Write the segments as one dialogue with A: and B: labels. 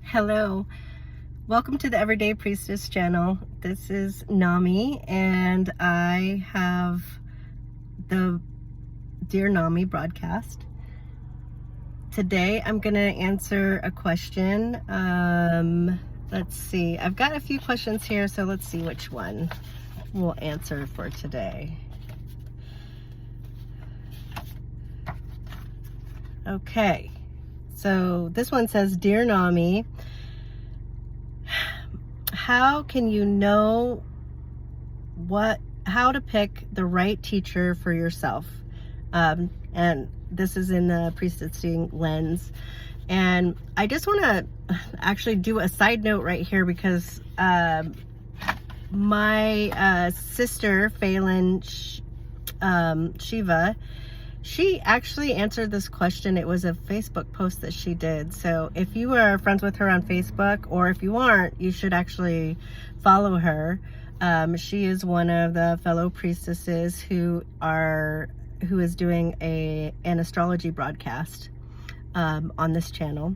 A: Hello, welcome to the Everyday Priestess channel. This is Nami, and I have the Dear Nami broadcast. Today I'm gonna answer a question. Let's see, I've got a few questions here, so let's see which one we'll answer for today. Okay, so this one says, Dear Nami, how can you know how to pick the right teacher for yourself? And this is in the priestessing lens. And I just want to actually do a side note right here because my sister, Phelan Shiva, she actually answered this question. It was a Facebook post that she did. So if you are friends with her on Facebook, or if you aren't, you should actually follow her. She is one of the fellow priestesses who is doing an astrology broadcast on this channel.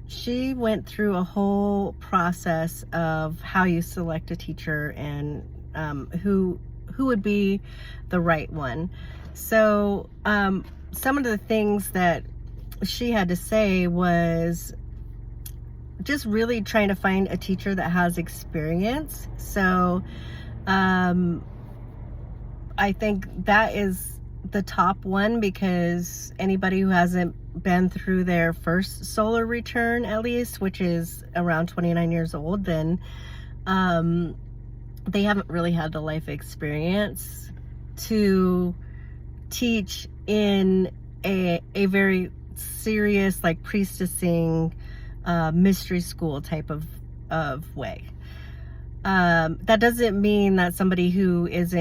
A: She went through a whole process of how you select a teacher and who would be the right one. So some of the things that she had to say was just really trying to find a teacher that has experience. So I think that is the top one, because anybody who hasn't been through their first solar return, at least, which is around 29 years old, then they haven't really had the life experience to teach in a very serious, like, priestessing mystery school type of way. That doesn't mean that somebody who is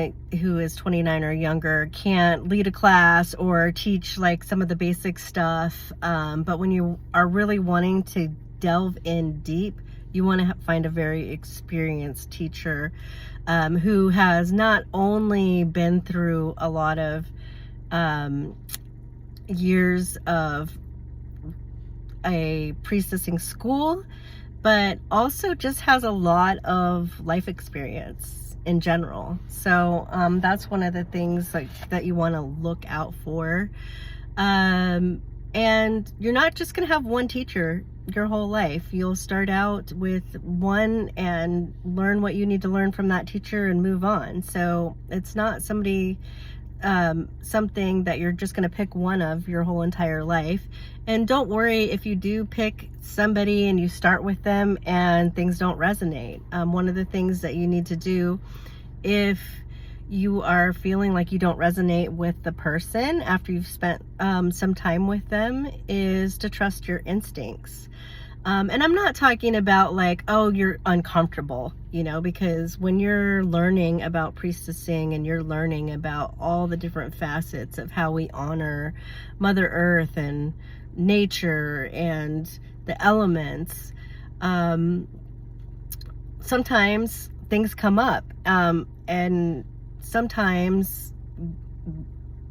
A: 29 or younger can't lead a class or teach like some of the basic stuff, but when you are really wanting to delve in deep, you want to find a very experienced teacher who has not only been through a lot of years of a priestessing school, but also just has a lot of life experience in general. So that's one of the things that you want to look out for. And you're not just going to have one teacher your whole life. You'll start out with one and learn what you need to learn from that teacher and move on. So it's not something that you're just going to pick one of your whole entire life. And don't worry if you do pick somebody and you start with them and things don't resonate. One of the things that you need to do if you are feeling like you don't resonate with the person after you've spent some time with them is to trust your instincts. And I'm not talking about like, oh, you're uncomfortable, because when you're learning about priestessing and you're learning about all the different facets of how we honor Mother Earth and nature and the elements, sometimes things come up, and sometimes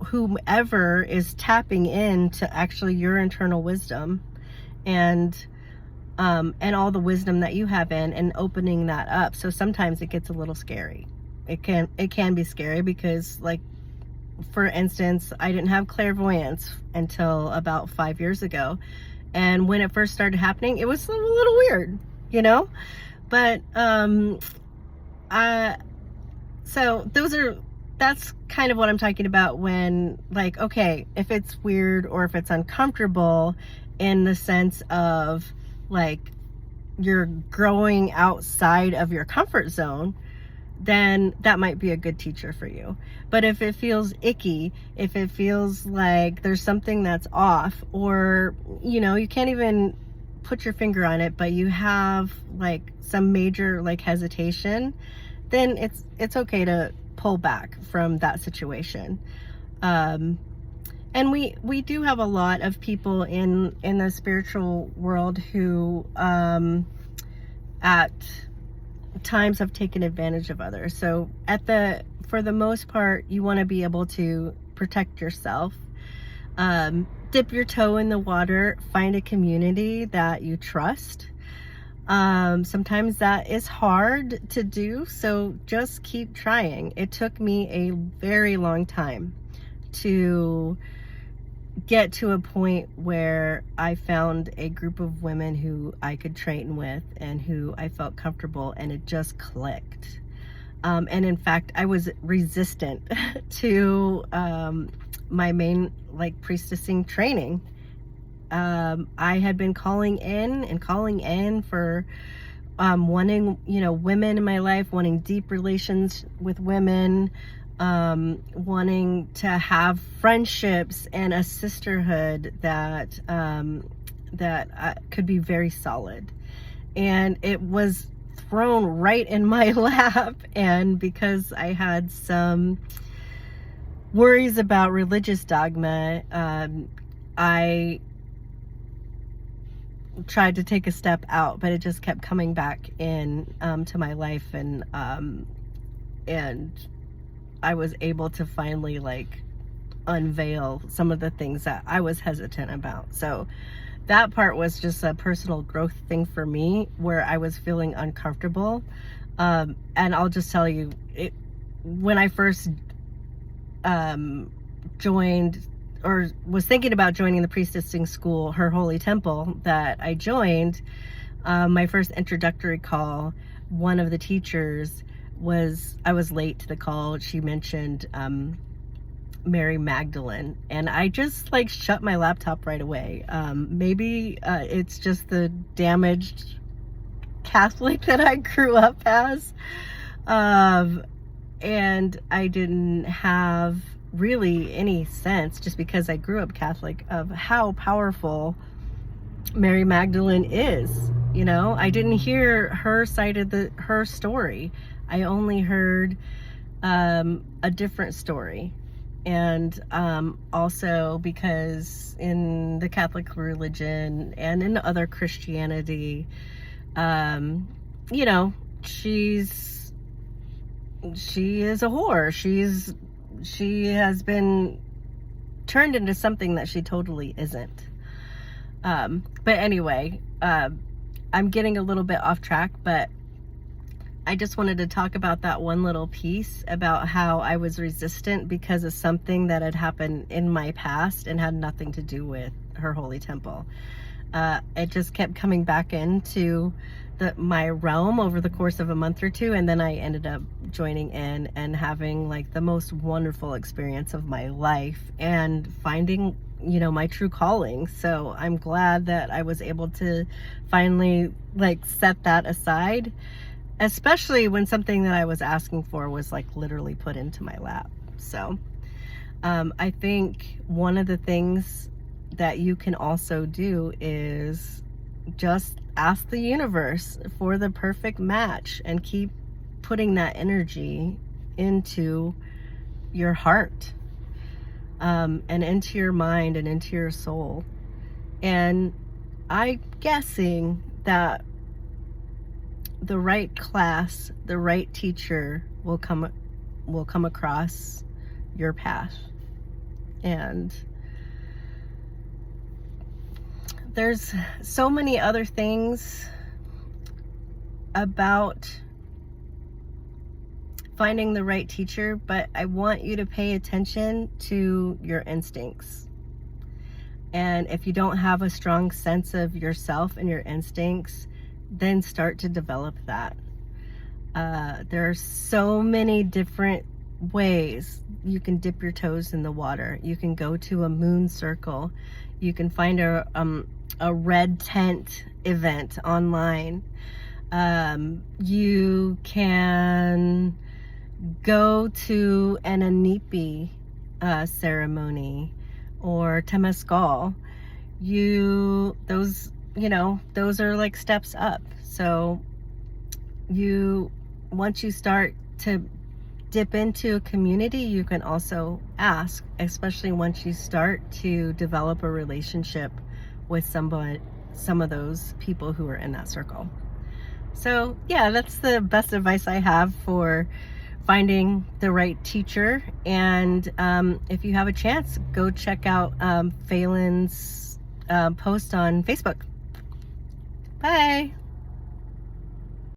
A: whomever is tapping into actually your internal wisdom and all the wisdom that you have and opening that up. So sometimes it gets a little scary. It can be scary because, like, for instance, I didn't have clairvoyance until about 5 years ago. And when it first started happening, it was a little weird, but so that's kind of what I'm talking about when, like, okay, if it's weird or if it's uncomfortable in the sense of like you're growing outside of your comfort zone, then that might be a good teacher for you. But if it feels icky, if it feels like there's something that's off, or you can't even put your finger on it, but you have like some major like hesitation, then it's okay to pull back from that situation. And we do have a lot of people in the spiritual world who at times have taken advantage of others. So for the most part, you want to be able to protect yourself. dip your toe in the water, find a community that you trust. Sometimes that is hard to do, so just keep trying. It took me a very long time to get to a point where I found a group of women who I could train with and who I felt comfortable, and it just clicked. And in fact, I was resistant to my main priestessing training. I had been calling in for wanting, women in my life, wanting deep relations with women, wanting to have friendships and a sisterhood that could be very solid. And it was thrown right in my lap. And because I had some worries about religious dogma, I tried to take a step out, but it just kept coming back in to my life, and I was able to finally unveil some of the things that I was hesitant about. So that part was just a personal growth thing for me, where I was feeling uncomfortable. And I'll just tell you, when I first joined, or was thinking about joining the priestessing school, her holy temple that I joined, my first introductory call, one of the teachers I was late to the call. She mentioned Mary Magdalene, and I just shut my laptop right away. Maybe it's just the damaged Catholic that I grew up as, and I didn't have really any sense, just because I grew up Catholic, of how powerful Mary Magdalene is. I didn't hear her side of her story. I only heard a different story. And also because in the Catholic religion and in other Christianity, she is a whore. She has been turned into something that she totally isn't. But anyway, I'm getting a little bit off track, but I just wanted to talk about that one little piece about how I was resistant because of something that had happened in my past and had nothing to do with her holy temple. It just kept coming back into my realm over the course of a month or two, and then I ended up joining in and having the most wonderful experience of my life and finding my true calling. So I'm glad that I was able to finally set that aside, especially when something that I was asking for was literally put into my lap. So I think one of the things that you can also do is just ask the universe for the perfect match and keep putting that energy into your heart, and into your mind and into your soul. And I'm guessing that the right class, the right teacher will come across your path. And there's so many other things about finding the right teacher, but I want you to pay attention to your instincts. And if you don't have a strong sense of yourself and your instincts, then start to develop that. There are so many different ways you can dip your toes in the water. You can go to a moon circle. You can find a red tent event online. You can go to an anipi ceremony or temescal. Those are steps up. So once you start to dip into a community, you can also ask, especially once you start to develop a relationship with some of those people who are in that circle. So yeah, that's the best advice I have for finding the right teacher. And if you have a chance, go check out Phelan's post on Facebook. Bye.